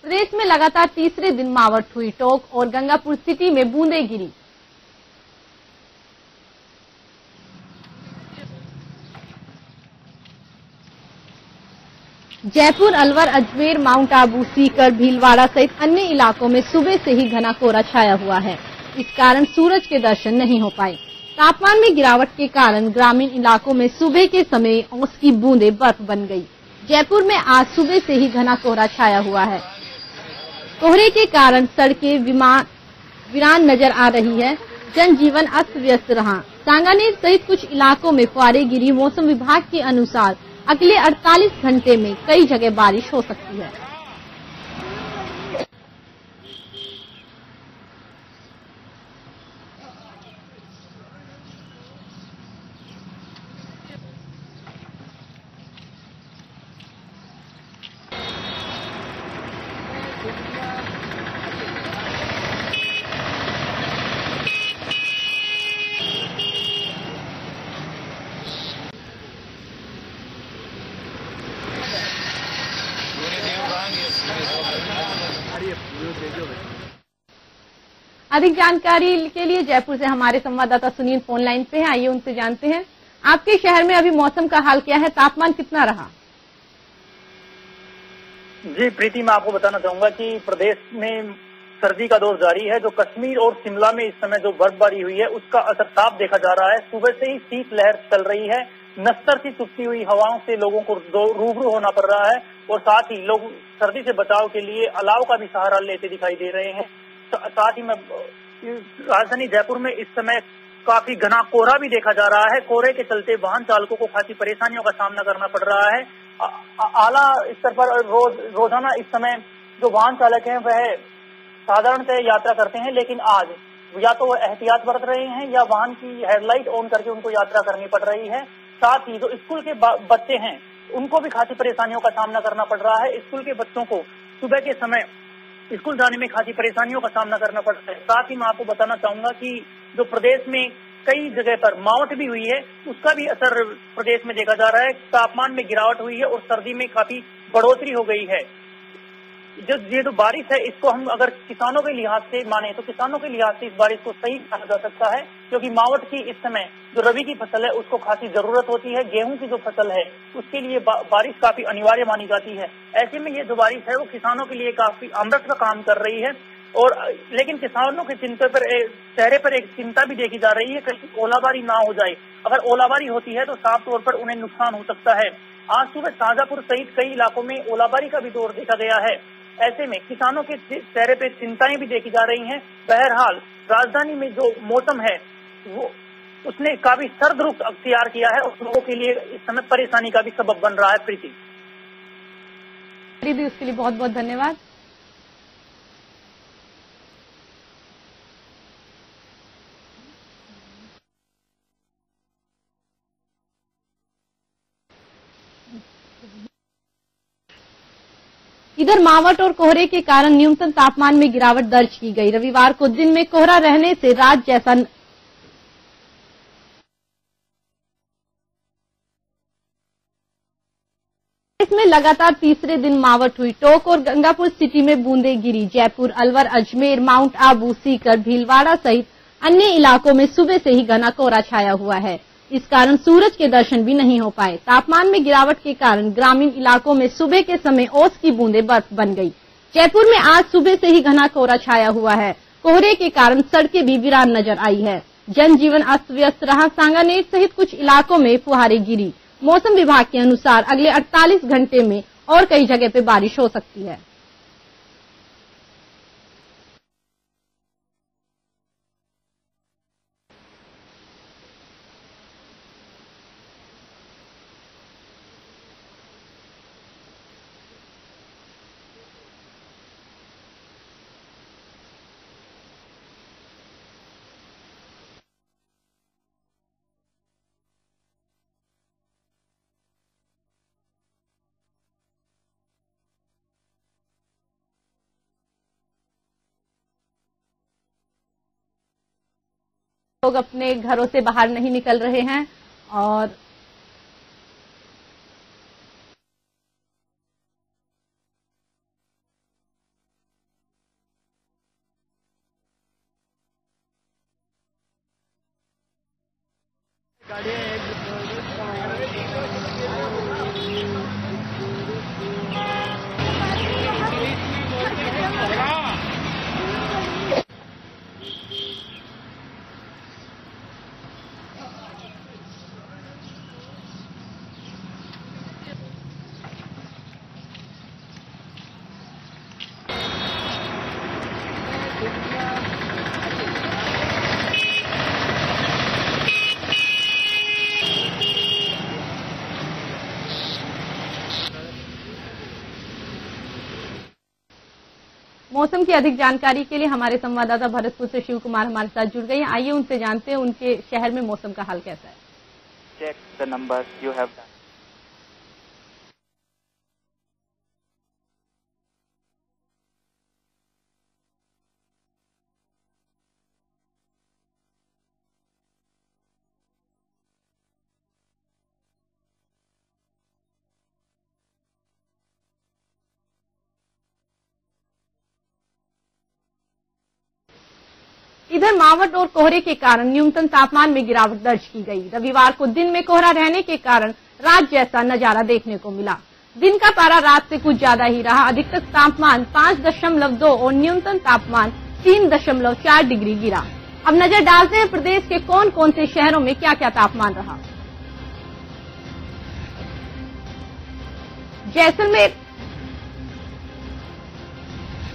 प्रदेश में लगातार तीसरे दिन मावठ हुई। टोंक और गंगापुर सिटी में बूंदें गिरी। जयपुर, अलवर, अजमेर, माउंट आबू, सीकर, भीलवाड़ा सहित अन्य इलाकों में सुबह से ही घना कोहरा छाया हुआ है। इस कारण सूरज के दर्शन नहीं हो पाए। तापमान में गिरावट के कारण ग्रामीण इलाकों में सुबह के समय ओस की बूंदें बर्फ बन गई। जयपुर में आज सुबह से ही घना कोहरा छाया हुआ है। कोहरे के कारण सड़कें वीरान नजर आ रही है। जनजीवन अस्त व्यस्त रहा। सांगानेर सहित कुछ इलाकों में फुहारें गिरी। मौसम विभाग के अनुसार अगले 48 घंटे में कई जगह बारिश हो सकती है। अधिक जानकारी के लिए जयपुर से हमारे संवाददाता सुनील फोन लाइन पे हैं। आइए उनसे जानते हैं, आपके शहर में अभी मौसम का हाल क्या है, तापमान कितना रहा? जी प्रीति, मैं आपको बताना चाहूंगा कि प्रदेश में सर्दी का दौर जारी है। जो कश्मीर और शिमला में इस समय जो बर्फबारी हुई है उसका असर साफ देखा जा रहा है। सुबह से ही शीतलहर चल रही है। नस्तर सी चुभती हुई हवाओं से लोगों को रूबरू होना पड़ रहा है और साथ ही लोग सर्दी से बचाव के लिए अलाव का भी सहारा लेते दिखाई दे रहे हैं। साथ ही में राजधानी जयपुर में इस समय काफी घना कोहरा भी देखा जा रहा है। कोहरे के चलते वाहन चालकों को खासी परेशानियों का सामना करना पड़ रहा है। आला स्तर पर रोजाना इस समय जो वाहन चालक हैं वह साधारणतः यात्रा करते हैं, लेकिन आज या तो वह एहतियात बरत रहे हैं या वाहन की हेडलाइट ऑन करके उनको यात्रा करनी पड़ रही है। साथ ही जो स्कूल के बच्चे हैं उनको भी खासी परेशानियों का सामना करना पड़ रहा है। स्कूल के बच्चों को सुबह के समय स्कूल जाने में खासी परेशानियों का सामना करना पड़ रहा है। साथ ही मैं आपको बताना चाहूंगा कि जो प्रदेश में कई जगह पर मावठ भी हुई है उसका भी असर प्रदेश में देखा जा रहा है। तापमान में गिरावट हुई है और सर्दी में काफी बढ़ोतरी हो गई है। ये जो बारिश है इसको हम अगर किसानों के लिहाज से माने तो किसानों के लिहाज से इस बारिश को सही कहा जा सकता है, क्योंकि मावठ की इस समय जो रबी की फसल है उसको खासी जरूरत होती है। गेहूं की जो फसल है उसके लिए बारिश काफी अनिवार्य मानी जाती है। ऐसे में ये जो बारिश है वो किसानों के लिए काफी अमृत का काम कर रही है। और लेकिन किसानों के चेहरे पर एक चिंता भी देखी जा रही है, कहीं ओलाबारी ना हो जाए। अगर ओलाबारी होती है तो साफ तौर पर उन्हें नुकसान हो सकता है। आज सुबह शाहजहांपुर सहित कई इलाकों में ओलाबारी का भी दौर देखा गया है। ऐसे में किसानों के चेहरे पे चिंताएं भी देखी जा रही हैं। बहरहाल राजधानी में जो मौसम है वो उसने काफी सर्द रुख अख्तियार किया है और लोगों के लिए इस समय परेशानी का भी सबब बन रहा है। प्रीति, उसके लिए बहुत बहुत धन्यवाद। इधर मावठ और कोहरे के कारण न्यूनतम तापमान में गिरावट दर्ज की गई। रविवार को दिन में कोहरा रहने से रात जैसा इसमें लगातार तीसरे दिन मावठ हुई। टोंक और गंगापुर सिटी में बूंदें गिरी। जयपुर, अलवर, अजमेर, माउंट आबू, सीकर, भीलवाड़ा सहित अन्य इलाकों में सुबह से ही घना कोहरा छाया हुआ है। इस कारण सूरज के दर्शन भी नहीं हो पाए। तापमान में गिरावट के कारण ग्रामीण इलाकों में सुबह के समय ओस की बूंदें बर्फ बन गई। जयपुर में आज सुबह से ही घना कोहरा छाया हुआ है। कोहरे के कारण सड़कें भी वीरान नजर आई है। जनजीवन अस्त व्यस्त रहा। सांगानेर सहित कुछ इलाकों में फुहारें गिरी। मौसम विभाग के अनुसार अगले 48 घंटे में और कई जगह पे बारिश हो सकती है। लोग अपने घरों से बाहर नहीं निकल रहे हैं और मौसम की अधिक जानकारी के लिए हमारे संवाददाता भरतपुर से शिव कुमार हमारे साथ जुड़ गए हैं। आइए उनसे जानते हैं उनके शहर में मौसम का हाल कैसा है। Check the number you have done. इधर मावठ और कोहरे के कारण न्यूनतम तापमान में गिरावट दर्ज की गई। रविवार को दिन में कोहरा रहने के कारण रात जैसा नजारा देखने को मिला। दिन का पारा रात से कुछ ज्यादा ही रहा। अधिकतम तापमान 5.2 और न्यूनतम तापमान 3.4 डिग्री गिरा। अब नजर डालते हैं प्रदेश के कौन कौन से शहरों में क्या क्या तापमान रहा। Jaisalmer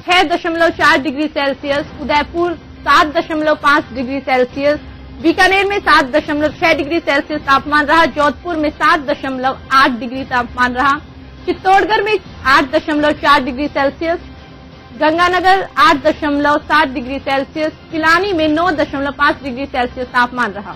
6.4 degree Celsius, Udaipur 7.5 degree Celsius, Bikaner में 7.6 डिग्री सेल्सियस तापमान रहा। जोधपुर में 7.8 डिग्री तापमान रहा। चित्तौड़गढ़ में 8.4 degree Celsius, Ganganagar 8.7 degree Celsius, Pilani में 9.5 डिग्री सेल्सियस तापमान रहा।